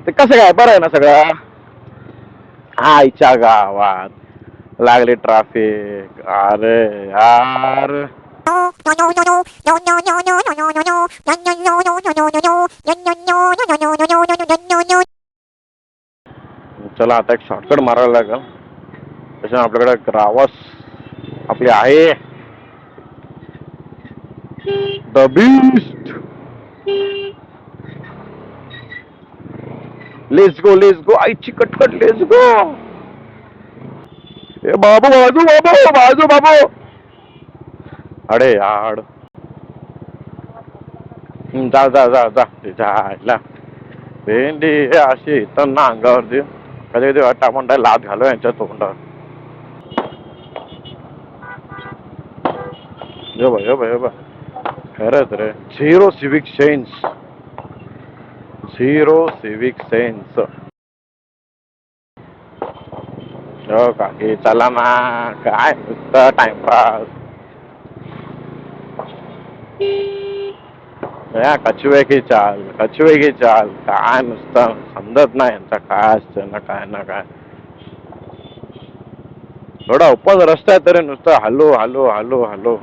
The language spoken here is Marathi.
ते कसं काय बरं आहे ना सगळं. आईच्या गावात लागली ट्रॅफिक. अरे यार. चला आता एक शॉर्टकट मारायला लागेल. त्याच्या आपल्याकडे रावस आपली आहे द बीस्ट. लेट्स गो आईची कटकट. Let's go. ए बाबू बाजू बाबू बाजू बाबू. अरे यार. जा जा जा जा जायला. भेंडी अशी तर ना अंगावरती कधी कधी वाटतं आपण लात घालू यांच्या तोंडावर. यो बा खरंच रे. Zero civic sense. Zero civic sense. हो काकी चला ना. काय नुसतं टाइमपास. कछुए की चाल काय नुसतं समजत नाही यांचा काय असतं ना काय ना काय. थोडा उपवास रस्ता आहे तरी नुसतं हलो हलो हलो हलो